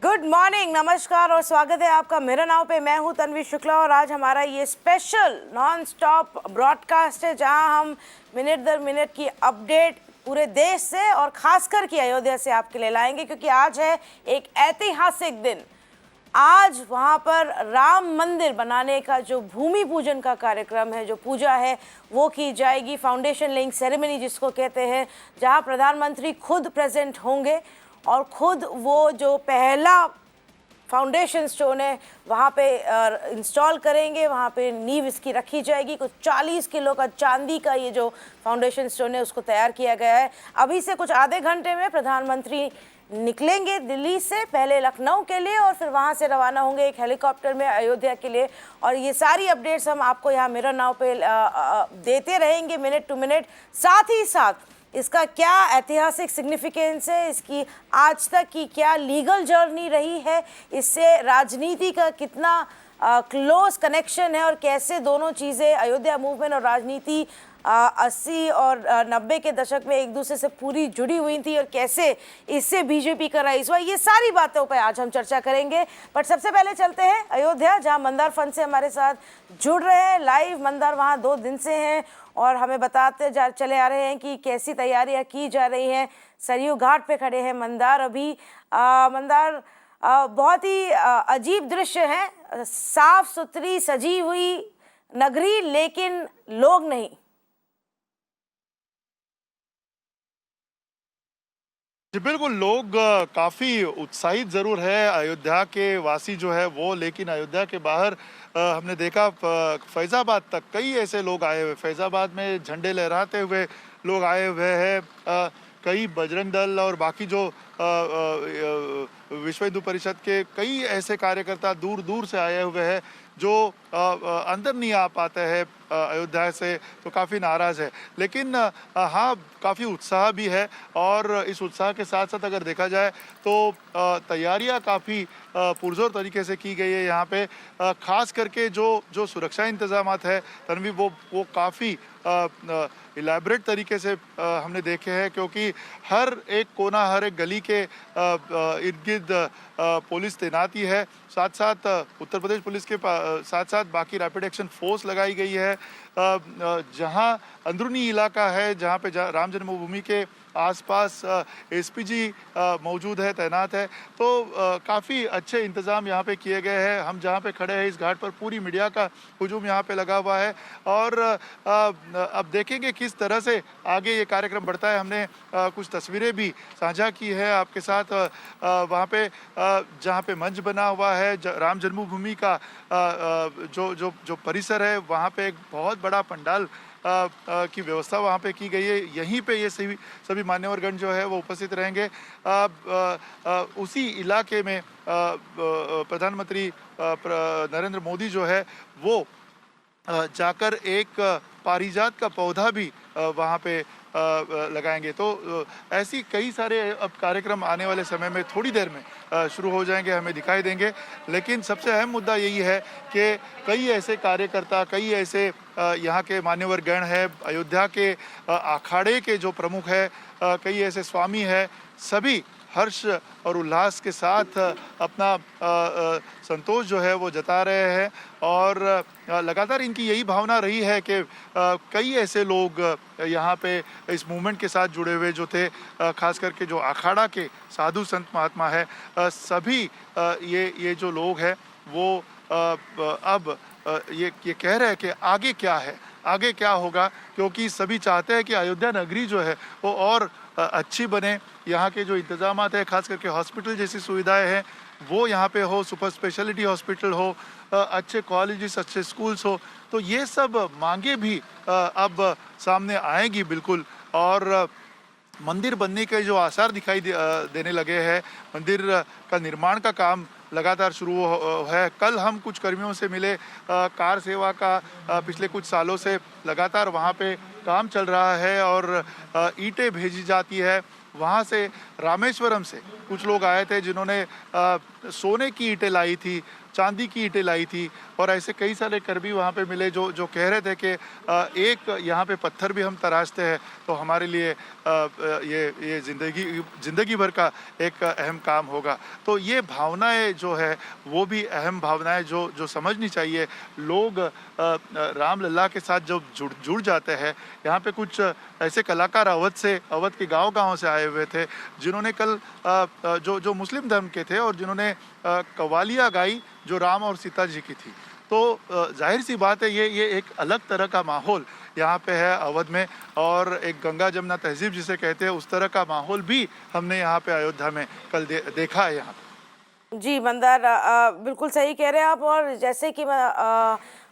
Good morning, नमस्कार और स्वागत है आपका मेरा नाव पे। मैं हूं तन्वी शुक्ला और आज हमारा ये स्पेशल नॉन स्टॉप ब्रॉडकास्ट है जहां हम मिनट दर मिनट की अपडेट पूरे देश से और खासकर की अयोध्या से आपके लिए लाएंगे, क्योंकि आज है एक ऐतिहासिक दिन। आज वहां पर राम मंदिर बनाने का जो भूमि पूजन का कार्यक्रम है, जो पूजा है वो की जाएगी, फाउंडेशन लेइंग सेरेमनी जिसको कहते हैं, जहां प्रधानमंत्री खुद प्रेजेंट होंगे और खुद वो जो पहला फाउंडेशन स्टोन है वहाँ पे इंस्टॉल करेंगे। वहाँ पे नींव इसकी रखी जाएगी। कुछ 40 किलो का चांदी का ये जो फाउंडेशन स्टोन है उसको तैयार किया गया है। अभी से कुछ आधे घंटे में प्रधानमंत्री निकलेंगे दिल्ली से, पहले लखनऊ के लिए और फिर वहाँ से रवाना होंगे एक हेलीकॉप्टर में अयोध्या के लिए। और ये सारी अपडेट्स हम आपको यहाँ मेरा नाव पे देते रहेंगे मिनट टू मिनट। साथ ही साथ इसका क्या ऐतिहासिक सिग्निफिकेंस है, इसकी आज तक की क्या लीगल जर्नी रही है, इससे राजनीति का कितना क्लोज कनेक्शन है और कैसे दोनों चीज़ें, अयोध्या मूवमेंट और राजनीति 80 और 90 के दशक में एक दूसरे से पूरी जुड़ी हुई थी और कैसे इससे बीजेपी का राइज हुआ, ये सारी बातों पर आज हम चर्चा करेंगे। बट सबसे पहले चलते हैं अयोध्या, जहां मंदार फंड से हमारे साथ जुड़ रहे हैं लाइव। मंदार वहां 2 दिन से हैं और हमें बताते चले आ रहे हैं कि कैसी तैयारियां की जा रही हैं। सरयू घाट पे खड़े हैं मंदार अभी। मंदार, बहुत ही अजीब दृश्य है, साफ सुथरी सजी हुई नगरी लेकिन लोग नहीं। जी बिल्कुल, लोग काफ़ी उत्साहित ज़रूर है अयोध्या के वासी जो है वो, लेकिन अयोध्या के बाहर हमने देखा फैज़ाबाद तक कई ऐसे लोग आए हुए, फैज़ाबाद में झंडे लहराते हुए लोग आए हुए हैं। कई बजरंग दल और बाकी जो विश्व हिंदू परिषद के कई ऐसे कार्यकर्ता दूर दूर से आए हुए हैं जो अंदर नहीं आ पाते हैं अयोध्या से, तो काफ़ी नाराज़ है। लेकिन हाँ, काफ़ी उत्साह भी है और इस उत्साह के साथ साथ अगर देखा जाए तो तैयारियां काफ़ी पुरजोर तरीके से की गई है यहाँ पे। ख़ास करके जो सुरक्षा इंतजामात है तन्वी, वो काफ़ी इलेबरेट तरीके से हमने देखे हैं, क्योंकि हर एक कोना, हर एक गली के इर्द गिर्द पुलिस तैनाती है। साथ साथ उत्तर प्रदेश पुलिस के साथ साथ बाकी रैपिड एक्शन फोर्स लगाई गई है। जहां अंदरूनी इलाका है, जहां पे राम जन्मभूमि के आसपास एसपीजी मौजूद है, तैनात है, तो काफ़ी अच्छे इंतज़ाम यहाँ पे किए गए हैं। हम जहाँ पे खड़े हैं इस घाट पर पूरी मीडिया का हुजूम यहाँ पे लगा हुआ है और अब देखेंगे किस तरह से आगे ये कार्यक्रम बढ़ता है। हमने कुछ तस्वीरें भी साझा की है आपके साथ। वहाँ पे जहाँ पे मंच बना हुआ है राम जन्मभूमि का जो परिसर है, वहाँ पे एक बहुत बड़ा पंडाल की व्यवस्था वहाँ पे की गई है। यहीं पे ये सभी मान्यवरगण जो है वो उपस्थित रहेंगे। उसी इलाके में प्रधानमंत्री नरेंद्र मोदी जो है वो जाकर एक पारिजात का पौधा भी वहाँ पे लगाएंगे। तो ऐसी कई सारे अब कार्यक्रम आने वाले समय में थोड़ी देर में शुरू हो जाएंगे, हमें दिखाई देंगे। लेकिन सबसे अहम मुद्दा यही है कि कई ऐसे कार्यकर्ता, कई ऐसे यहाँ के मान्यवर गण है, अयोध्या के अखाड़े के जो प्रमुख है, कई ऐसे स्वामी है, सभी हर्ष और उल्लास के साथ अपना संतोष जो है वो जता रहे हैं और लगातार इनकी यही भावना रही है कि कई ऐसे लोग यहाँ पे इस मूवमेंट के साथ जुड़े हुए जो थे, खास करके जो अखाड़ा के साधु संत महात्मा है, सभी ये जो लोग हैं वो अब ये कह रहे हैं कि आगे क्या है, आगे क्या होगा, क्योंकि सभी चाहते हैं कि अयोध्या नगरी जो है वो और अच्छी बने। यहाँ के जो इंतजामात है, खास करके हॉस्पिटल जैसी सुविधाएं हैं वो यहाँ पे हो, सुपर स्पेशलिटी हॉस्पिटल हो, अच्छे कॉलेजेस, अच्छे स्कूल्स हो, तो ये सब मांगे भी अब सामने आएंगी बिल्कुल। और मंदिर बनने के जो आसार दिखाई देने लगे हैं, मंदिर का निर्माण का काम लगातार शुरू है। कल हम कुछ कर्मियों से मिले, कार सेवा का पिछले कुछ सालों से लगातार वहाँ पे काम चल रहा है और ईंटें भेजी जाती है। वहाँ से रामेश्वरम से कुछ लोग आए थे जिन्होंने सोने की ईंटें लाई थी चांदी की ईंटें लाई थी और ऐसे कई सारे कर्मी वहाँ पे मिले जो कह रहे थे कि एक यहाँ पे पत्थर भी हम तराशते हैं तो हमारे लिए ये ज़िंदगी भर का एक अहम काम होगा। तो ये भावनाएं जो है वो भी अहम भावनाएं जो समझनी चाहिए। लोग रामलला के साथ जब जुड़ जाते हैं। यहाँ पे कुछ ऐसे कलाकार अवध के गांव से आए हुए थे जिन्होंने कल जो मुस्लिम धर्म के थे और जिन्होंने कव्वालियाँ गाई जो राम और सीता जी की थी। तो जाहिर सी बात है ये एक अलग तरह का माहौल यहाँ पे है अवध में और एक गंगा जमुना तहजीब जिसे कहते हैं उस तरह का माहौल भी हमने यहाँ पे अयोध्या में कल देखा है यहाँ पे। जी मंदार, बिल्कुल सही कह रहे हैं आप। और जैसे कि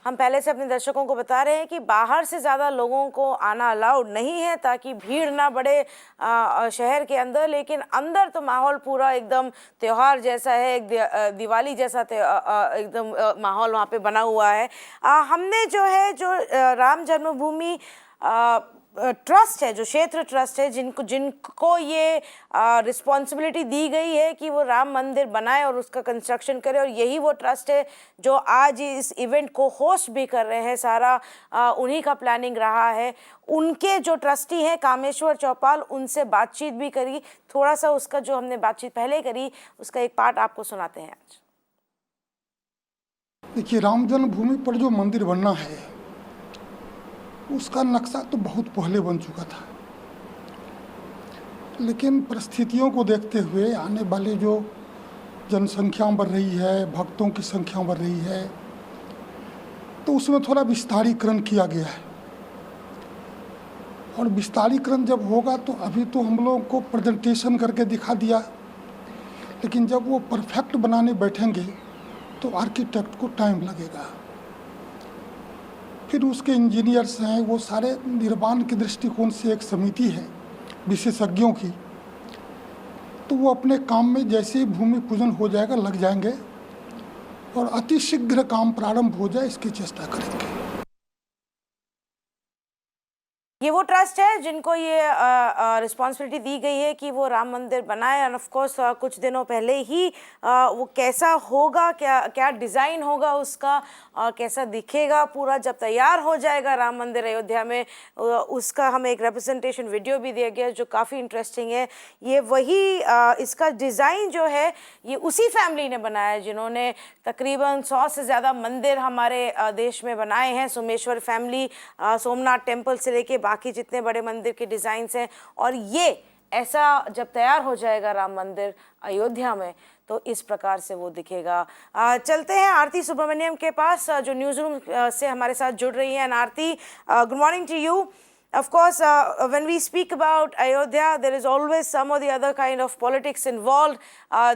हम पहले से अपने दर्शकों को बता रहे हैं कि बाहर से ज़्यादा लोगों को आना अलाउड नहीं है ताकि भीड़ ना बढ़े शहर के अंदर, लेकिन अंदर तो माहौल पूरा एकदम त्यौहार जैसा है, एक दिवाली जैसा एकदम माहौल वहाँ पे बना हुआ है। हमने जो राम जन्मभूमि ट्रस्ट है, जो क्षेत्र ट्रस्ट है, जिनको ये रिस्पॉन्सिबिलिटी दी गई है कि वो राम मंदिर बनाए और उसका कंस्ट्रक्शन करे, और यही वो ट्रस्ट है जो आज इस इवेंट को होस्ट भी कर रहे हैं। सारा उन्हीं का प्लानिंग रहा है। उनके जो ट्रस्टी हैं कामेश्वर चौपाल, उनसे बातचीत भी करी। थोड़ा सा उसका जो हमने बातचीत पहले करी उसका एक पार्ट आपको सुनाते हैं आज। देखिए, राम जन्मभूमि पर जो मंदिर बनना है उसका नक्शा तो बहुत पहले बन चुका था, लेकिन परिस्थितियों को देखते हुए आने वाले जो जनसंख्या बढ़ रही है, भक्तों की संख्या बढ़ रही है, तो उसमें थोड़ा विस्तारीकरण किया गया है। और विस्तारीकरण जब होगा तो अभी तो हम लोगों को प्रेजेंटेशन करके दिखा दिया, लेकिन जब वो परफेक्ट बनाने बैठेंगे तो आर्किटेक्ट को टाइम लगेगा। फिर उसके इंजीनियर्स हैं, वो सारे निर्माण के दृष्टिकोण से एक समिति है विशेषज्ञों की, तो वो अपने काम में जैसे ही भूमि पूजन हो जाएगा लग जाएंगे और अतिशीघ्र काम प्रारंभ हो जाए इसकी चेष्टा करेंगे। ये वो ट्रस्ट है जिनको ये रिस्पॉन्सिबिलिटी दी गई है कि वो राम मंदिर बनाए। एंड ऑफ कोर्स कुछ दिनों पहले ही वो कैसा होगा, क्या डिज़ाइन होगा उसका, कैसा दिखेगा पूरा जब तैयार हो जाएगा राम मंदिर अयोध्या में, उसका हमें एक रिप्रेजेंटेशन वीडियो भी दिया गया जो काफ़ी इंटरेस्टिंग है। ये वही इसका डिज़ाइन जो है ये उसी फैमिली ने बनाया है जिन्होंने तकरीबन 100 से ज़्यादा मंदिर हमारे देश में बनाए हैं। सोमेश्वर फैमिली, सोमनाथ टेम्पल से लेके बाकी जितने बड़े मंदिर के डिज़ाइंस हैं, और ये ऐसा जब तैयार हो जाएगा राम मंदिर अयोध्या में तो इस प्रकार से वो दिखेगा। चलते हैं आरती सुब्रमण्यम के पास जो न्यूज़ रूम से हमारे साथ जुड़ रही हैं। Aarti, good morning to you. Of course, when we speak about Ayodhya, there is always some or the other kind of politics involved.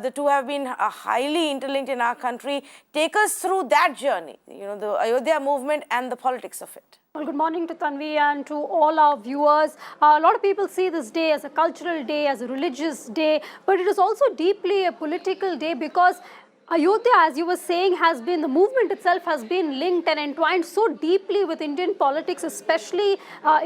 The two have been highly interlinked in our country. Take us through that journey, you know, the Ayodhya movement and the politics of it. Well, good morning to Tanvi and to all our viewers. A lot of people see this day as a cultural day, as a religious day, but it is also deeply a political day because Ayodhya, as you were saying, the movement itself has been linked and entwined so deeply with Indian politics, especially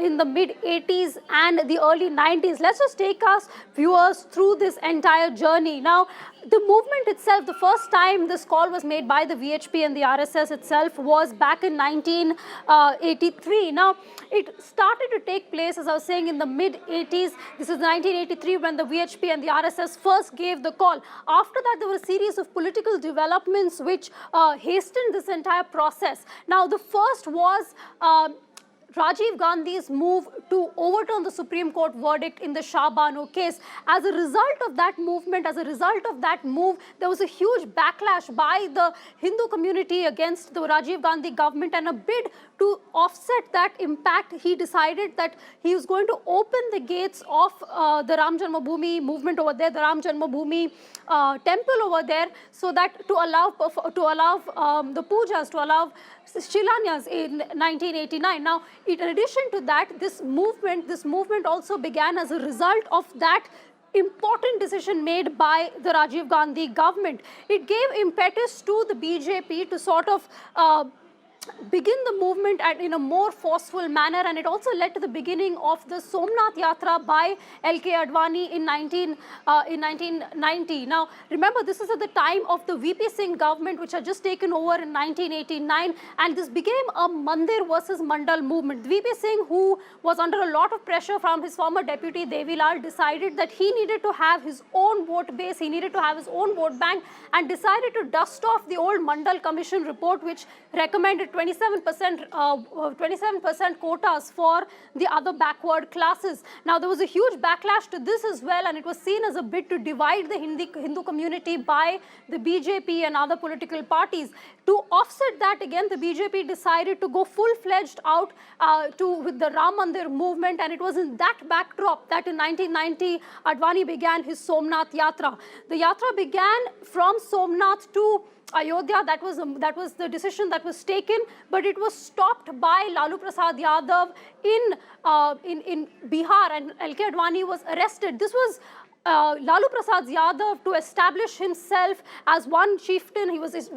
in the mid-80s and the early 90s. Let's just take us viewers through this entire journey. Now, the movement itself, the first time this call was made by the VHP and the RSS itself was back in 1983. Now, it started to take place, as I was saying, in the mid-80s. This is 1983 when the VHP and the RSS first gave the call. After that, there were a series of political developments which hastened this entire process. Now, the first was Rajiv Gandhi's move to overturn the Supreme Court verdict in the Shah Bano case. As a result of that movement, as a result of that move, there was a huge backlash by the Hindu community against the Rajiv Gandhi government, and a bid to offset that impact, he decided that he was going to open the gates of the Ram Janmabhoomi movement over there, the Ram Janmabhoomi temple over there, so that to allow the pujas, to allow Shilanyas in 1989. Now, in addition to that, this movement also began as a result of that important decision made by the Rajiv Gandhi government. It gave impetus to the BJP to sort of begin the movement in a more forceful manner, and it also led to the beginning of the Somnath Yatra by L.K. Advani in 1990. Now, remember, this is at the time of the VP Singh government, which had just taken over in 1989, and this became a Mandir versus Mandal movement. VP Singh, who was under a lot of pressure from his former deputy Devilal, decided that he needed to have his own vote base, he needed to have his own vote bank, and decided to dust off the old Mandal Commission report, which recommended 27% quotas for the other backward classes. Now, there was a huge backlash to this as well, and it was seen as a bid to divide the Hindu community by the BJP and other political parties. To offset that, again, the BJP decided to go full-fledged out with the Ram Mandir movement, and it was in that backdrop that in 1990, Advani began his Somnath Yatra. The Yatra began from Somnath to Ayodhya. That was the decision that was taken, but it was stopped by Lalu Prasad Yadav in Bihar, and L.K. Advani was arrested. This was Lalu Prasad Yadav to establish himself as one chieftain. It was his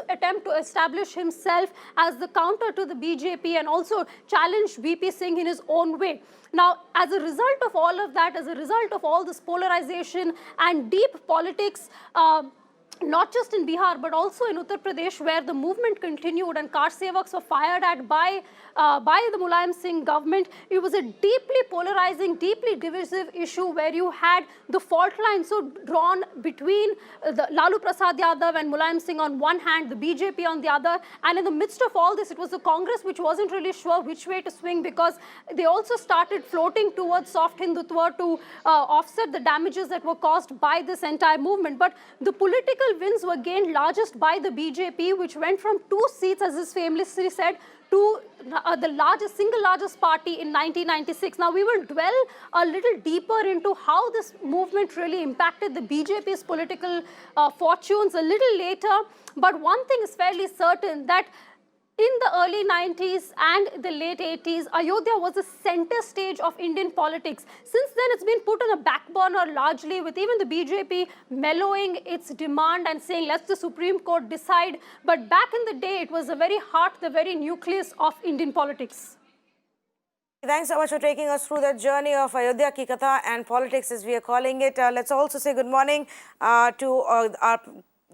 attempt to establish himself as the counter to the BJP and also challenge VP Singh in his own way. Now, as a result of all of that, as a result of all this polarization and deep politics, not just in Bihar, but also in Uttar Pradesh, where the movement continued and car sevaks were fired at by the Mulayam Singh government. It was a deeply polarizing, deeply divisive issue where you had the fault line so drawn between the Lalu Prasad Yadav and Mulayam Singh on one hand, the BJP on the other. And in the midst of all this, it was the Congress which wasn't really sure which way to swing, because they also started floating towards soft Hindutva to offset the damages that were caused by this entire movement. But the political wins were gained largest by the BJP, which went from 2 seats, as is famously said, to the single largest party in 1996. Now, we will dwell a little deeper into how this movement really impacted the BJP's political fortunes a little later. But one thing is fairly certain, that in the early 90s and the late 80s, Ayodhya was the center stage of Indian politics. Since then, it's been put on a back burner largely, with even the BJP mellowing its demand and saying, let the Supreme Court decide. But back in the day, it was the very heart, the very nucleus of Indian politics. Thanks so much for taking us through that journey of Ayodhya ki Katha and politics, as we are calling it. Let's also say good morning to our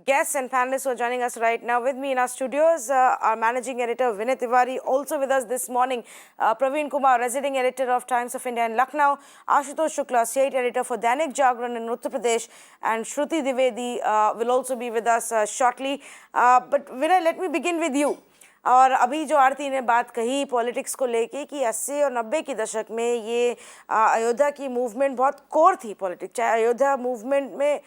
guests and panelists who are joining us right now. With me in our studios, our managing editor Vinay Tiwari, also with us this morning, Praveen Kumar, residing editor of Times of India in Lucknow, Ashutosh Shukla, state editor for Dainik Jagran in Uttar Pradesh, and Shruti Dwivedi will also be with us shortly. But Vinay, let me begin with you. और अभी जो आरती ने बात कही politics को लेके कि 80 और 90 के दशक में ये अयोध्या की मूवमेंट बहुत कोर थी पॉलिटिक्स, चाहे अयोध्या मूवमेंट में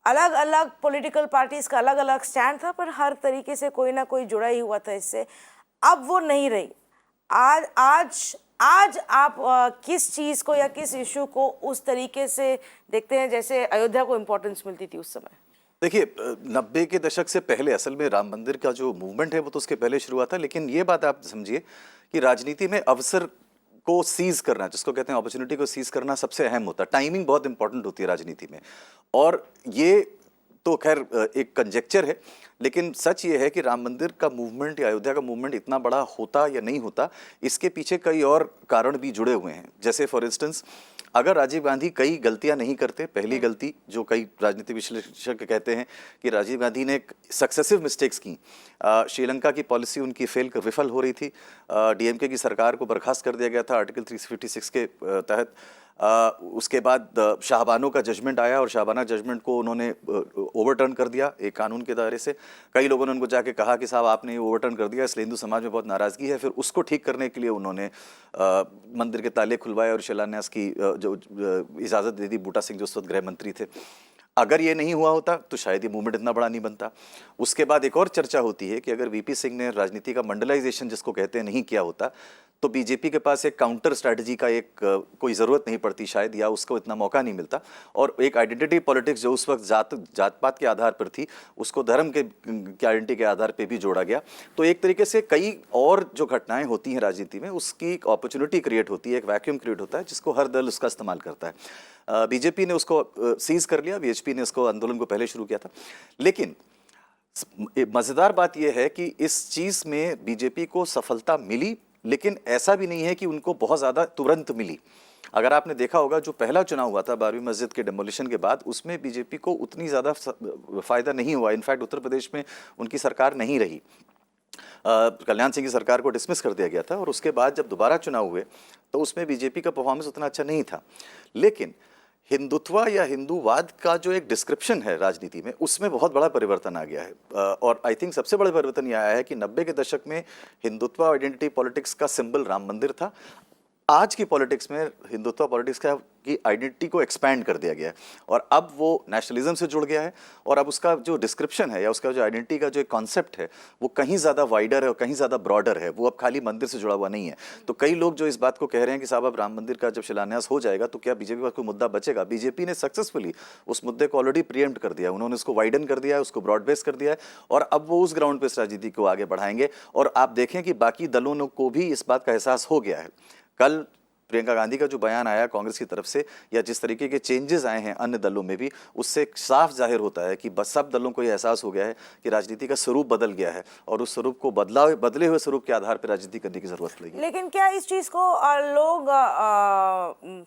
अलग अलग पॉलिटिकल पार्टीज का अलग अलग स्टैंड था, पर हर तरीके से कोई ना कोई जुड़ा ही हुआ था इससे। अब वो नहीं रही। आज आप किस चीज़ को या किस इशू को उस तरीके से देखते हैं जैसे अयोध्या को इम्पोर्टेंस मिलती थी उस समय? देखिए, 90 के दशक से पहले असल में राम मंदिर का जो मूवमेंट है वो तो उसके पहले शुरू हुआ था, लेकिन ये बात आप समझिए कि राजनीति में अवसर को सीज करना, जिसको कहते हैं अपॉर्चुनिटी को सीज करना, सबसे अहम होता है। टाइमिंग बहुत इंपॉर्टेंट होती है राजनीति में, और ये तो खैर एक कंजेक्चर है, लेकिन सच ये है कि राम मंदिर का मूवमेंट या अयोध्या का मूवमेंट इतना बड़ा होता या नहीं होता, इसके पीछे कई और कारण भी जुड़े हुए हैं। जैसे फॉर इंस्टेंस, अगर राजीव गांधी कई गलतियां नहीं करते, पहली गलती जो कई राजनीतिक विश्लेषक कहते हैं कि राजीव गांधी ने सक्सेसिव मिस्टेक्स की, श्रीलंका की पॉलिसी उनकी विफल हो रही थी, डीएमके की सरकार को बर्खास्त कर दिया गया था आर्टिकल 356 के तहत, उसके बाद शाहबानो का जजमेंट आया और शाहबाना जजमेंट को उन्होंने ओवरटर्न कर दिया एक कानून के दायरे से। कई लोगों ने उनको जाके कहा कि साहब आपने ये ओवरटर्न कर दिया, इसलिए हिंदू समाज में बहुत नाराज़गी है। फिर उसको ठीक करने के लिए उन्होंने मंदिर के ताले खुलवाए और शिलान्यास की जो इजाज़त दे दी बूटा सिंह, जो उस वक्त गृह मंत्री थे। अगर ये नहीं हुआ होता तो शायद ये मूवमेंट इतना बड़ा नहीं बनता। उसके बाद एक और चर्चा होती है कि अगर वीपी सिंह ने राजनीति का मंडलाइजेशन जिसको कहते हैं नहीं किया होता, तो बीजेपी के पास एक काउंटर स्ट्रैटेजी का कोई ज़रूरत नहीं पड़ती शायद, या उसको इतना मौका नहीं मिलता। और एक आइडेंटिटी पॉलिटिक्स जो उस वक्त जात पात के आधार पर थी, उसको धर्म के आइडेंटिटी के आधार पर भी जोड़ा गया। तो एक तरीके से कई और जो घटनाएं होती हैं राजनीति में, उसकी एक अपॉर्चुनिटी क्रिएट होती है, एक वैक्यूम क्रिएट होता है, जिसको हर दल उसका इस्तेमाल करता है। बीजेपी ने उसको सीज कर लिया, वीएचपी ने उसको आंदोलन को पहले शुरू किया था। लेकिन मजेदार बात यह है कि इस चीज में बीजेपी को सफलता मिली, लेकिन ऐसा भी नहीं है कि उनको बहुत ज्यादा तुरंत मिली। अगर आपने देखा होगा जो पहला चुनाव हुआ था 12वीं मस्जिद के डेमोलिशन के बाद, उसमें बीजेपी को उतनी ज्यादा फायदा नहीं हुआ। इनफैक्ट उत्तर प्रदेश में उनकी सरकार नहीं रही, कल्याण सिंह की सरकार को डिसमिस कर दिया गया था, और उसके बाद जब दोबारा चुनाव हुए तो उसमें बीजेपी का परफॉर्मेंस उतना अच्छा नहीं था। लेकिन हिंदुत्व या हिंदूवाद का जो एक डिस्क्रिप्शन है राजनीति में, उसमें बहुत बड़ा परिवर्तन आ गया है। और आई थिंक सबसे बड़ा परिवर्तन यह आया है कि 90 के दशक में हिंदुत्व आइडेंटिटी पॉलिटिक्स का सिंबल राम मंदिर था। आज की पॉलिटिक्स में हिंदुत्व पॉलिटिक्स की आइडेंटिटी को एक्सपैंड कर दिया गया है, और अब वो नेशनलिज्म से जुड़ गया है, और अब उसका जो डिस्क्रिप्शन है या उसका जो आइडेंटिटी का जो एक कॉन्सेप्ट है वो कहीं ज़्यादा वाइडर है और कहीं ज़्यादा ब्रॉडर है। वो अब खाली मंदिर से जुड़ा हुआ नहीं है। तो कई लोग जो इस बात को कह रहे हैं कि साहब अब राम मंदिर का जब शिलान्यास हो जाएगा तो क्या बीजेपी का कोई मुद्दा बचेगा, बीजेपी ने सक्सेसफुली उस मुद्दे को ऑलरेडी प्रीएम्प्ट कर दिया है। उन्होंने उसको वाइडन कर दिया है, उसको ब्रॉड बेस कर दिया है, और अब वो उस ग्राउंड पर इस राजनीति को आगे बढ़ाएंगे। और आप देखें कि बाकी दलों को भी इस बात का एहसास हो गया है। कल प्रियंका गांधी का जो बयान आया कांग्रेस की तरफ से, या जिस तरीके के चेंजेस आए हैं अन्य दलों में भी, उससे साफ जाहिर होता है कि बस सब दलों को यह एहसास हो गया है कि राजनीति का स्वरूप बदल गया है, और उस स्वरूप को बदले हुए स्वरूप के आधार पर राजनीति करने की जरूरत लगी। लेकिन क्या इस चीज को लोग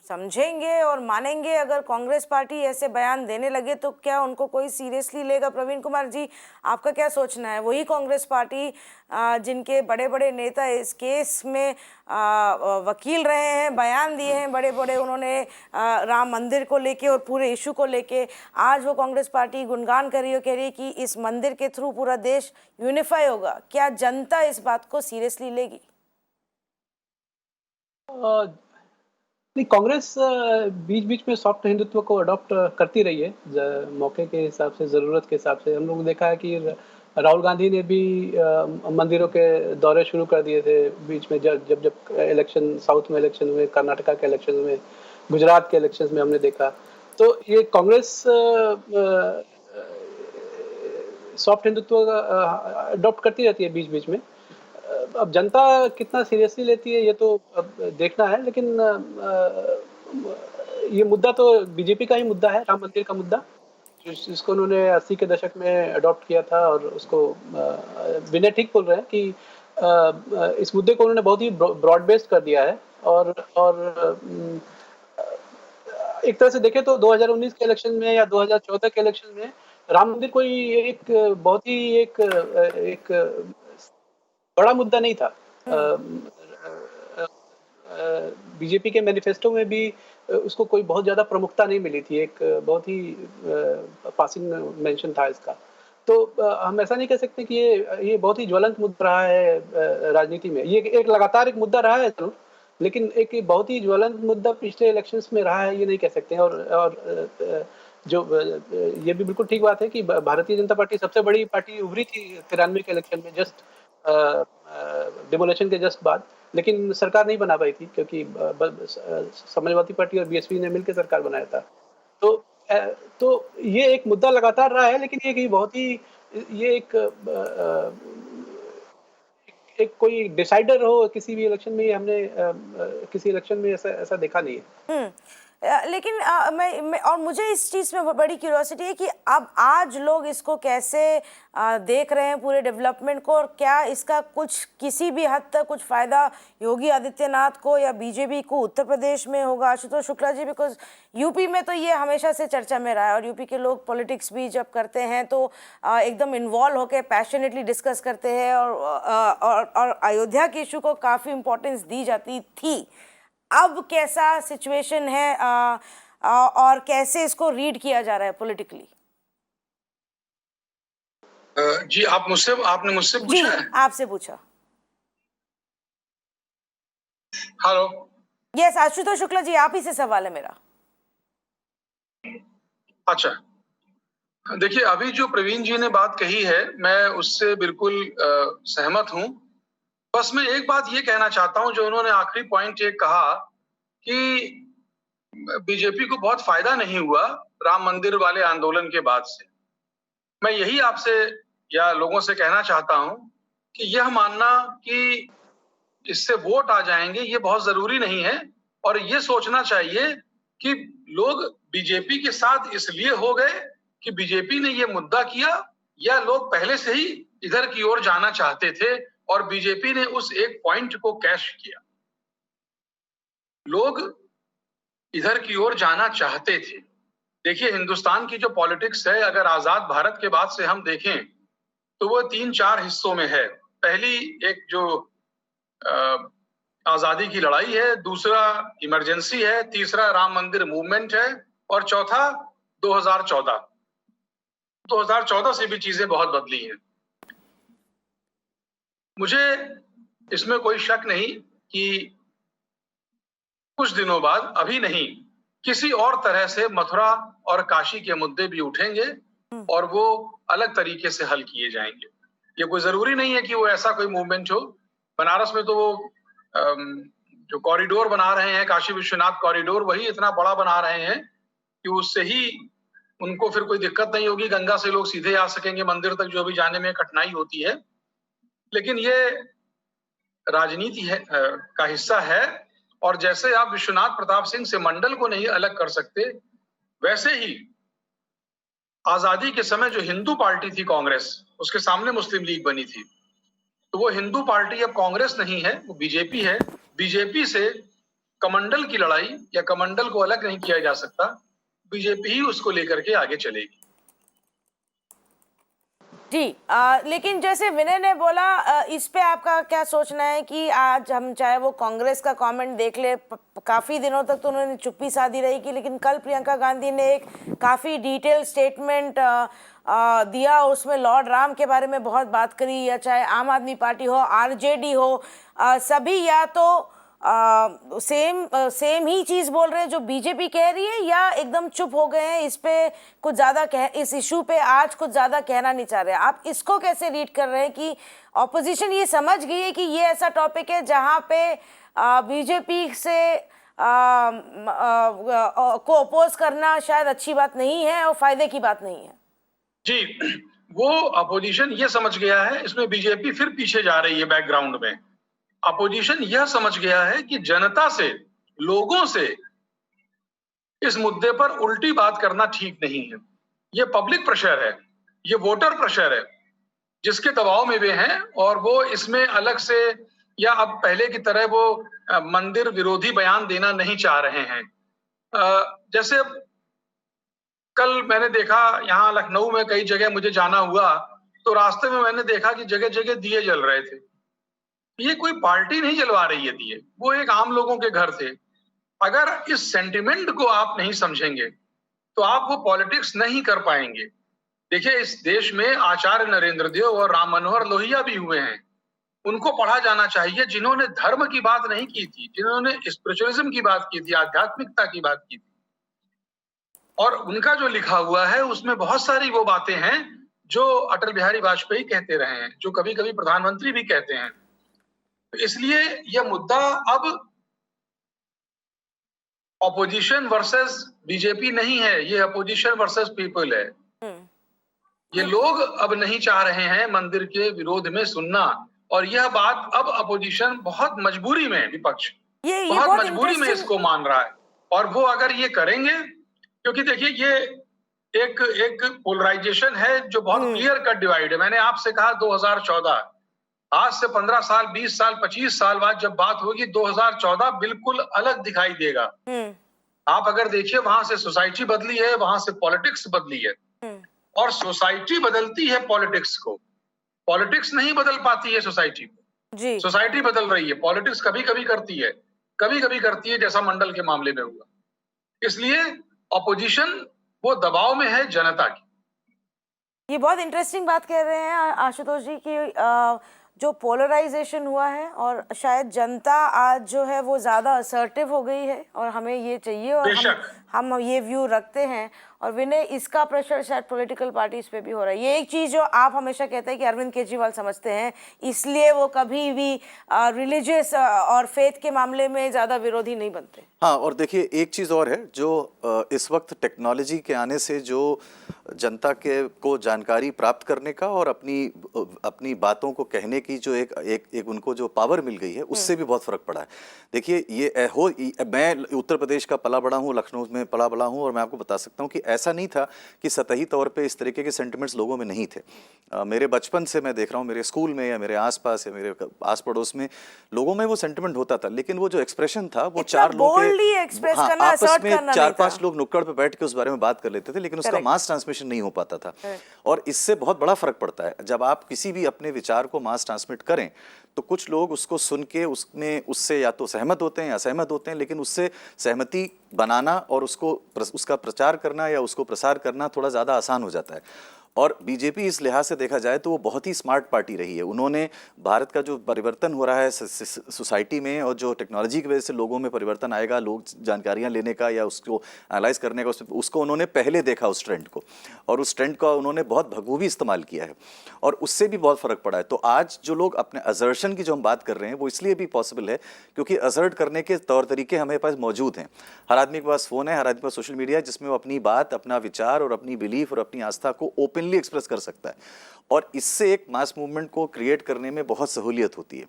समझेंगे और मानेंगे? अगर कांग्रेस पार्टी ऐसे बयान देने लगे तो क्या उनको कोई सीरियसली लेगा? प्रवीण कुमार जी, आपका क्या सोचना है? वही कांग्रेस पार्टी जिनके बड़े बड़े नेता इस केस में वकील रहे हैं, बयान दिए हैं बड़े बड़े उन्होंने राम मंदिर को लेके और पूरे इशू को लेके, आज वो कांग्रेस पार्टी गुणगान कर रही है, कह रही है कि इस मंदिर के थ्रू पूरा देश यूनिफाई होगा। क्या जनता इस बात को सीरियसली लेगी? नहीं, कांग्रेस बीच बीच में सॉफ्ट हिंदुत्व को अडॉप्ट करती रही है मौके के हिसाब से, ज़रूरत के हिसाब से। हम लोग देखा है कि राहुल गांधी ने भी मंदिरों के दौरे शुरू कर दिए थे बीच में, जब इलेक्शन, साउथ में इलेक्शन हुए, कर्नाटका के इलेक्शन हुए, गुजरात के इलेक्शंस में हमने देखा। तो ये कांग्रेस सॉफ्ट हिंदुत्व अडॉप्ट करती रहती है बीच बीच में। अब जनता कितना सीरियसली लेती है ये तो अब देखना है, लेकिन ये मुद्दा तो बीजेपी का ही मुद्दा है, राम मंदिर का मुद्दा, जिसको उन्होंने 80 के दशक में अडॉप्ट किया था। और उसको विनय ठीक बोल रहे हैं कि इस मुद्दे को उन्होंने बहुत ही ब्रॉड बेस्ड कर दिया है। और एक तरह से देखें तो 2019 के इलेक्शन में या 2014 के इलेक्शन में राम मंदिर कोई एक बहुत ही एक बड़ा मुद्दा नहीं था। बीजेपी के मैनिफेस्टो में भी उसको कोई बहुत ज़्यादा प्रमुखता नहीं मिली थी, एक बहुत ही पासिंग मेंशन था इसका। तो हम ऐसा नहीं कह सकते कि ये बहुत ही ज्वलंत मुद्दा रहा है राजनीति में। ये एक लगातार एक मुद्दा रहा है जरूर, लेकिन एक बहुत ही ज्वलंत मुद्दा पिछले इलेक्शंस में रहा है, ये नहीं कह सकते हैं। और जो ये भी बिल्कुल ठीक बात है कि भारतीय जनता पार्टी सबसे बड़ी पार्टी उभरी थी 93 के इलेक्शन में, जस्ट डिमोलेशन के जस्ट बाद, लेकिन सरकार नहीं बना पाई थी क्योंकि समाजवादी पार्टी और बीएसपी ने मिलकर सरकार बनाया था। तो ये एक मुद्दा लगातार रहा है, लेकिन ये बहुत ही ये एक कोई डिसाइडर हो किसी भी इलेक्शन में, हमने किसी इलेक्शन में ऐसा देखा नहीं है। लेकिन मैं और मुझे इस चीज़ में बड़ी क्यूरियोसिटी है कि अब आज लोग इसको कैसे देख रहे हैं पूरे डेवलपमेंट को, और क्या इसका कुछ किसी भी हद तक कुछ फ़ायदा योगी आदित्यनाथ को या बीजेपी को उत्तर प्रदेश में होगा? आशुतोष शुक्ला जी, बिकॉज यूपी में तो ये हमेशा से चर्चा में रहा है, और यूपी के लोग पॉलिटिक्स भी जब करते हैं तो एकदम इन्वॉल्व होकर पैशनेटली डिस्कस करते हैं, और अयोध्या के इशू को काफ़ी इम्पोर्टेंस दी जाती थी। अब कैसा सिचुएशन है और कैसे इसको रीड किया जा रहा है पॉलिटिकली? जी, आपने मुझसे पूछा है? आपसे पूछा। हेलो। यस, आशुतोष शुक्ला जी, आप ही से सवाल है मेरा। अच्छा, देखिए, अभी जो प्रवीण जी ने बात कही है मैं उससे बिल्कुल सहमत हूं। बस मैं एक बात ये कहना चाहता हूं, जो उन्होंने आखिरी पॉइंट ये कहा कि बीजेपी को बहुत फायदा नहीं हुआ राम मंदिर वाले आंदोलन के बाद से। मैं यही आपसे या लोगों से कहना चाहता हूं कि यह मानना कि इससे वोट आ जाएंगे ये बहुत जरूरी नहीं है, और ये सोचना चाहिए कि लोग बीजेपी के साथ इसलिए हो गए कि बीजेपी ने ये मुद्दा किया या लोग पहले से ही इधर की ओर जाना चाहते थे और बीजेपी ने उस एक पॉइंट को कैश किया। लोग इधर की ओर जाना चाहते थे। देखिए, हिंदुस्तान की जो पॉलिटिक्स है, अगर आजाद भारत के बाद से हम देखें तो वो 3-4 हिस्सों में है। पहली एक जो आजादी की लड़ाई है, दूसरा इमरजेंसी है, तीसरा राम मंदिर मूवमेंट है और चौथा 2014। 2014 से भी चीजें बहुत बदली हैं। मुझे इसमें कोई शक नहीं कि कुछ दिनों बाद, अभी नहीं, किसी और तरह से मथुरा और काशी के मुद्दे भी उठेंगे और वो अलग तरीके से हल किए जाएंगे। ये कोई जरूरी नहीं है कि वो ऐसा कोई मूवमेंट हो। बनारस में तो वो जो कॉरिडोर बना रहे हैं, काशी विश्वनाथ कॉरिडोर, वही इतना बड़ा बना रहे हैं कि उससे ही उनको फिर कोई दिक्कत नहीं होगी। गंगा से लोग सीधे आ सकेंगे मंदिर तक, जो भी जाने में कठिनाई होती है। लेकिन ये राजनीति है, का हिस्सा है। और जैसे आप विश्वनाथ प्रताप सिंह से मंडल को नहीं अलग कर सकते, वैसे ही आजादी के समय जो हिंदू पार्टी थी कांग्रेस, उसके सामने मुस्लिम लीग बनी थी, तो वो हिंदू पार्टी अब कांग्रेस नहीं है, वो बीजेपी है। बीजेपी से कमंडल की लड़ाई या कमंडल को अलग नहीं किया जा सकता। बीजेपी ही उसको लेकर के आगे चलेगी। जी, लेकिन जैसे विनय ने बोला, इस पे आपका क्या सोचना है कि आज हम चाहे वो कांग्रेस का कमेंट देख ले, काफ़ी दिनों तक तो उन्होंने चुप्पी साधी रही कि, लेकिन कल प्रियंका गांधी ने एक काफ़ी डिटेल स्टेटमेंट दिया। उसमें लॉर्ड राम के बारे में बहुत बात करी, या चाहे आम आदमी पार्टी हो, आरजेडी हो, सभी या तो सेम ही चीज बोल रहे हैं जो बीजेपी कह रही है, या एकदम चुप हो गए हैं, इस पे कुछ ज्यादा इस इशू पे आज कुछ ज्यादा कहना नहीं चाह रहे। आप इसको कैसे रीड कर रहे हैं कि ऑपोजिशन ये समझ गई है कि ये ऐसा टॉपिक है जहां पे बीजेपी से को अपोज करना शायद अच्छी बात नहीं है और फायदे की बात नहीं है? जी, वो अपोजिशन ये समझ गया है, इसमें बीजेपी फिर पीछे जा रही है बैकग्राउंड में। अपोजिशन यह समझ गया है कि जनता से, लोगों से इस मुद्दे पर उल्टी बात करना ठीक नहीं है। ये पब्लिक प्रेशर है, ये वोटर प्रेशर है जिसके दबाव में वे हैं, और वो इसमें अलग से या अब पहले की तरह वो मंदिर विरोधी बयान देना नहीं चाह रहे हैं। जैसे कल मैंने देखा, यहाँ लखनऊ में कई जगह मुझे जाना हुआ, तो रास्ते में मैंने देखा कि जगह जगह दिए जल रहे थे। ये कोई पार्टी नहीं जलवा रही है दिए, वो एक आम लोगों के घर थे। अगर इस सेंटिमेंट को आप नहीं समझेंगे तो आप वो पॉलिटिक्स नहीं कर पाएंगे। देखिए, इस देश में आचार्य नरेंद्र देव और राम मनोहर लोहिया भी हुए हैं, उनको पढ़ा जाना चाहिए, जिन्होंने धर्म की बात नहीं की थी, जिन्होंने स्पिरिचुअलिज्म की बात की थी, आध्यात्मिकता की बात की थी। और उनका जो लिखा हुआ है उसमें बहुत सारी वो बातें हैं जो अटल बिहारी वाजपेयी कहते रहे हैं, जो कभी कभी प्रधानमंत्री भी कहते हैं। तो इसलिए यह मुद्दा अब ऑपोजिशन वर्सेस बीजेपी नहीं है, ये अपोजिशन वर्सेस पीपल है। ये लोग अब नहीं चाह रहे हैं मंदिर के विरोध में सुनना, और यह बात अब अपोजिशन बहुत मजबूरी में, विपक्ष बहुत मजबूरी में इसको मान रहा है। और वो अगर ये करेंगे, क्योंकि देखिए ये एक पोलराइजेशन है जो बहुत क्लियर कट डिवाइड है। मैंने आपसे कहा 2014, आज से 15 साल, 20 साल, 25 साल बाद जब बात होगी, 2014 बिल्कुल अलग दिखाई देगा। आप अगर देखिए, वहां से सोसाइटी बदली है, वहां से पॉलिटिक्स बदली है, और सोसाइटी बदलती है पॉलिटिक्स को, पॉलिटिक्स नहीं बदल पाती है सोसाइटी को। सोसाइटी बदल रही है, पॉलिटिक्स कभी कभी करती है, कभी कभी करती है, जैसा मंडल के मामले में हुआ। इसलिए ऑपोजिशन वो दबाव में है जनता की। ये बहुत इंटरेस्टिंग बात कह रहे हैं आशुतोष जी कि जो पोलराइजेशन हुआ है, और शायद जनता आज जो है वो ज़्यादा असर्टिव हो गई है, और हमें ये चाहिए, और हम ये व्यू रखते हैं। और विनय, इसका प्रेशर शायद पॉलिटिकल पार्टीज पे भी हो रहा है। ये एक चीज़ जो आप हमेशा कहते हैं कि अरविंद केजरीवाल समझते हैं, इसलिए वो कभी भी रिलीजियस और फेथ के मामले में ज़्यादा विरोधी नहीं बनते। हाँ, और देखिए एक चीज़ और है जो इस वक्त टेक्नोलॉजी के आने से जो जनता के को जानकारी प्राप्त करने का और अपनी बातों को कहने की जो एक उनको जो पावर मिल गई है, उससे भी बहुत फर्क पड़ा है। देखिए, मैं उत्तर प्रदेश का पला बड़ा हूँ, लखनऊ में पला बड़ा हूँ, और मैं आपको बता सकता हूँ कि ऐसा नहीं था कि सतही तौर पे इस तरीके के सेंटिमेंट्स लोगों में नहीं थे। मेरे बचपन से मैं देख रहा हूँ, मेरे स्कूल में या मेरे आसपास या मेरे आस पड़ोस में लोगों में वो सेंटिमेंट होता था, लेकिन वो जो एक्सप्रेशन था वो चार लोग आपस में 4-5 लोग नुक्कड़ पे बैठ के उस बारे में बात कर लेते थे, लेकिन उसका मास ट्रांसमिशन नहीं हो पाता था। और इससे बहुत बड़ा फर्क पड़ता है जब आप किसी भी अपने विचार को मास ट्रांसमिट करें, तो कुछ लोग उसको सुन के उससे या तो सहमत होते हैं या असहमत होते हैं, लेकिन उससे सहमति बनाना और उसका प्रचार करना या उसको प्रसार करना थोड़ा ज़्यादा आसान हो जाता है। और बीजेपी इस लिहाज से देखा जाए तो वो बहुत ही स्मार्ट पार्टी रही है। उन्होंने भारत का जो परिवर्तन हो रहा है सोसाइटी में और जो टेक्नोलॉजी की वजह से लोगों में परिवर्तन आएगा, लोग जानकारियां लेने का या उसको एनालाइज करने का, उसको उन्होंने पहले देखा उस ट्रेंड को, और उस ट्रेंड का उन्होंने बहुत बखूबी इस्तेमाल किया है और उससे भी बहुत फ़र्क पड़ा है। तो आज जो लोग अपने असर्शन की जो हम बात कर रहे हैं वो इसलिए भी पॉसिबल है क्योंकि असर्ट करने के तौर तरीके हमारे पास मौजूद हैं। हर आदमी के पास फ़ोन है, हर आदमी के पास सोशल मीडिया है, जिसमें वो अपनी बात, अपना विचार और अपनी बिलीफ और अपनी आस्था को ओपनली एक्सप्रेस कर सकता है, और इससे एक मास मूवमेंट को क्रिएट करने में बहुत सहूलियत होती है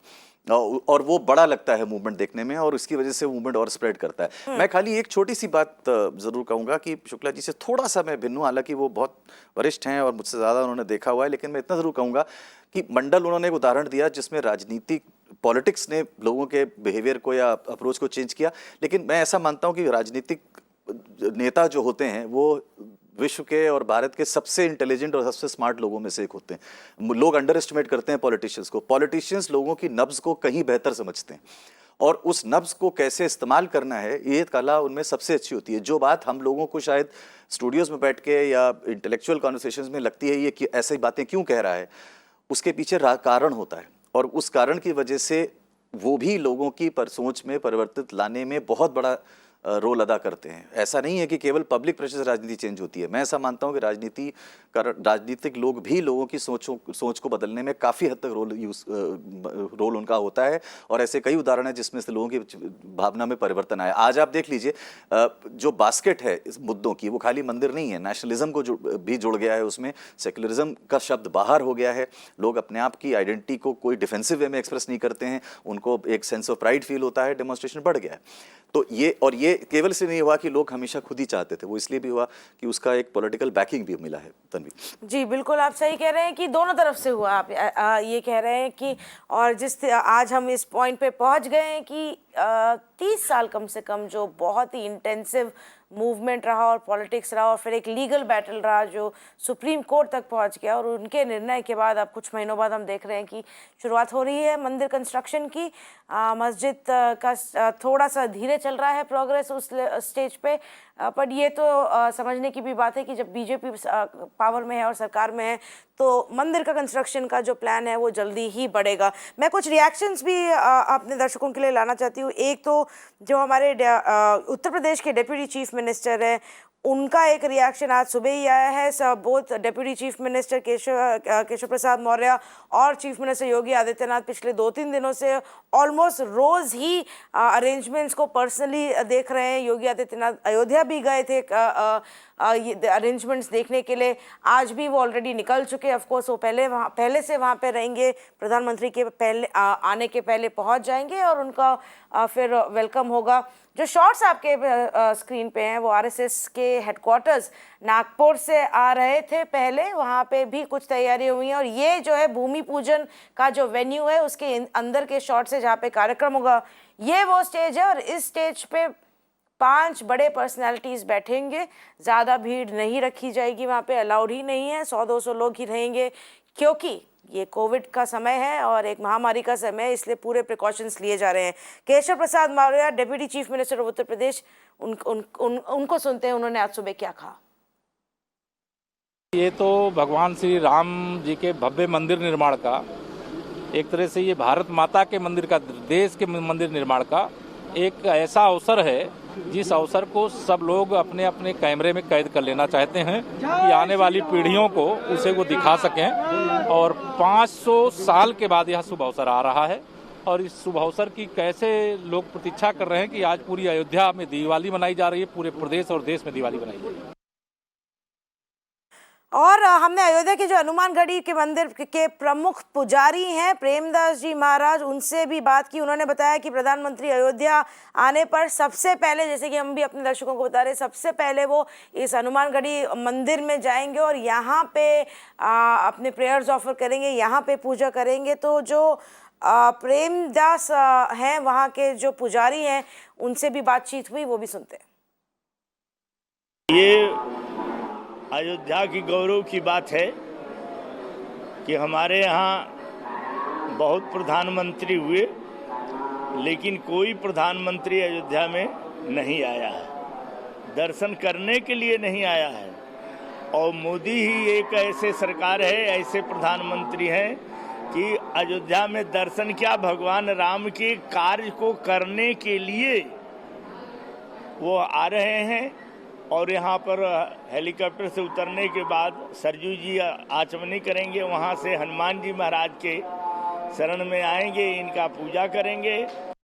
और वो बड़ा लगता है मूवमेंट देखने में, और इसकी वजह से मूवमेंट और स्प्रेड करता है। मैं खाली एक छोटी सी बात जरूर कहूंगा कि शुक्ला जी से थोड़ा सा मैं भिन्न हूं, हालांकि वो बहुत वरिष्ठ हैं और मुझसे ज़्यादा उन्होंने देखा हुआ है, लेकिन मैं इतना ज़रूर कहूँगा कि मंडल उन्होंने एक उदाहरण दिया जिसमें राजनीतिक पॉलिटिक्स ने लोगों के बिहेवियर को या अप्रोच को चेंज किया, लेकिन मैं ऐसा मानता हूँ कि राजनीतिक नेता जो होते हैं वो विश्व के और भारत के सबसे इंटेलिजेंट और सबसे स्मार्ट लोगों में से एक होते हैं। लोग अंडर एस्टिमेट करते हैं पॉलिटिशियंस को। पॉलिटिशियंस लोगों की नब्ज को कहीं बेहतर समझते हैं और उस नब्ज को कैसे इस्तेमाल करना है ये कला उनमें सबसे अच्छी होती है। जो बात हम लोगों को शायद स्टूडियोज़ में बैठ के या इंटेलेक्चुअल कॉन्वर्सेशंस में लगती है ये कि ऐसी बातें क्यों कह रहा है, उसके पीछे कारण होता है और उस कारण की वजह से वो भी लोगों की सोच में परिवर्तित लाने में बहुत बड़ा रोल अदा करते हैं। ऐसा नहीं है कि केवल पब्लिक प्रेशर से राजनीति चेंज होती है। मैं ऐसा मानता हूं कि राजनीतिक लोग भी लोगों की सोच को बदलने में काफ़ी हद तक रोल उनका होता है, और ऐसे कई उदाहरण हैं जिसमें से लोगों की भावना में परिवर्तन आया। आज आप देख लीजिए जो बास्केट है इस मुद्दों की, वो खाली मंदिर नहीं है, नेशनलिज्म को भी जुड़ गया है उसमें, सेक्युलरिज्म का शब्द बाहर हो गया है। लोग अपने आप की आइडेंटिटी को कोई डिफेंसिव वे में एक्सप्रेस नहीं करते हैं, उनको एक सेंस ऑफ प्राइड फील होता है, डेमोन्स्ट्रेशन बढ़ गया है। तो ये केवल से नहीं हुआ कि लोग हमेशा खुद ही चाहते थे, वो इसलिए भी हुआ कि उसका एक पॉलिटिकल बैकिंग भी मिला है। तन्वी जी बिल्कुल, आप सही कह रहे हैं कि दोनों तरफ से हुआ। आप ये कह रहे हैं कि और आज हम इस पॉइंट पे पहुंच गए हैं कि 30 साल कम से कम जो बहुत ही इंटेंसिव मूवमेंट रहा और पॉलिटिक्स रहा और फिर एक लीगल बैटल रहा जो सुप्रीम कोर्ट तक पहुंच गया, और उनके निर्णय के बाद अब कुछ महीनों बाद हम देख रहे हैं कि शुरुआत हो रही है मंदिर कंस्ट्रक्शन की। मस्जिद का थोड़ा सा धीरे चल रहा है प्रोग्रेस उस स्टेज पे, पर ये तो समझने की भी बात है कि जब बीजेपी पावर में है और सरकार में है तो मंदिर का कंस्ट्रक्शन का जो प्लान है वो जल्दी ही बढ़ेगा। मैं कुछ रिएक्शंस भी अपने दर्शकों के लिए लाना चाहती हूँ। एक तो जो हमारे उत्तर प्रदेश के डिप्टी चीफ मिनिस्टर हैं, उनका एक रिएक्शन आज सुबह ही आया है। Both deputy chief minister Keshav Prasad Maurya और चीफ मिनिस्टर योगी आदित्यनाथ पिछले 2-3 दिनों से ऑलमोस्ट रोज़ ही अरेंजमेंट्स को पर्सनली देख रहे हैं। योगी आदित्यनाथ अयोध्या भी गए थे ये अरेंजमेंट्स देखने के लिए, आज भी वो ऑलरेडी निकल चुके। ऑफ कोर्स वो पहले से वहाँ पे रहेंगे, प्रधानमंत्री के पहले आने के पहले पहुँच जाएंगे और उनका फिर वेलकम होगा। जो शॉट्स आपके स्क्रीन पे हैं वो आरएसएस के हेडक्वार्टर्स नागपुर से आ रहे थे पहले, वहाँ पे भी कुछ तैयारी हुई है, और ये जो है भूमि पूजन का जो वेन्यू है उसके अंदर के शॉट्स है जहाँ पे कार्यक्रम होगा। ये वो स्टेज है और इस स्टेज पे 5 बड़े पर्सनालिटीज़ बैठेंगे, ज़्यादा भीड़ नहीं रखी जाएगी, वहाँ पे अलाउड ही नहीं है, 100-200 लोग ही रहेंगे क्योंकि ये कोविड का समय है और एक महामारी का समय है, इसलिए पूरे प्रिकॉशंस लिए जा रहे हैं। Keshav Prasad Maurya deputy chief minister of Uttar Pradesh, उनको सुनते हैं उन्होंने आज सुबह क्या कहा। ये तो भगवान श्री राम जी के भव्य मंदिर निर्माण का, एक तरह से ये भारत माता के मंदिर का, देश के मंदिर निर्माण का एक ऐसा अवसर है जिस अवसर को सब लोग अपने अपने कैमरे में कैद कर लेना चाहते हैं कि आने वाली पीढ़ियों को उसे वो दिखा सकें। और 500 साल के बाद यह शुभ अवसर आ रहा है और इस शुभ अवसर की कैसे लोग प्रतीक्षा कर रहे हैं कि आज पूरी अयोध्या में दिवाली मनाई जा रही है, पूरे प्रदेश और देश में दिवाली मनाई जा रही है। और हमने अयोध्या के जो हनुमानगढ़ी के मंदिर के प्रमुख पुजारी हैं प्रेमदास जी महाराज, उनसे भी बात की। उन्होंने बताया कि प्रधानमंत्री अयोध्या आने पर सबसे पहले, जैसे कि हम भी अपने दर्शकों को बता रहे हैं, सबसे पहले वो इस हनुमानगढ़ी मंदिर में जाएंगे और यहाँ पे अपने प्रेयर्स ऑफर करेंगे, यहाँ पे पूजा करेंगे। तो जो प्रेमदास हैं वहाँ के जो पुजारी हैं, उनसे भी बातचीत हुई, वो भी सुनते हैं। ये अयोध्या की गौरव की बात है कि हमारे यहाँ बहुत प्रधानमंत्री हुए, लेकिन कोई प्रधानमंत्री अयोध्या में नहीं आया है, दर्शन करने के लिए नहीं आया है। और मोदी ही एक ऐसे सरकार है, ऐसे प्रधानमंत्री हैं कि अयोध्या में दर्शन क्या, भगवान राम के कार्य को करने के लिए वो आ रहे हैं। और यहाँ पर हेलीकॉप्टर से उतरने के बाद सरजू जी आचमनी करेंगे, वहाँ से हनुमान जी महाराज के शरण में आएंगे, इनका पूजा करेंगे।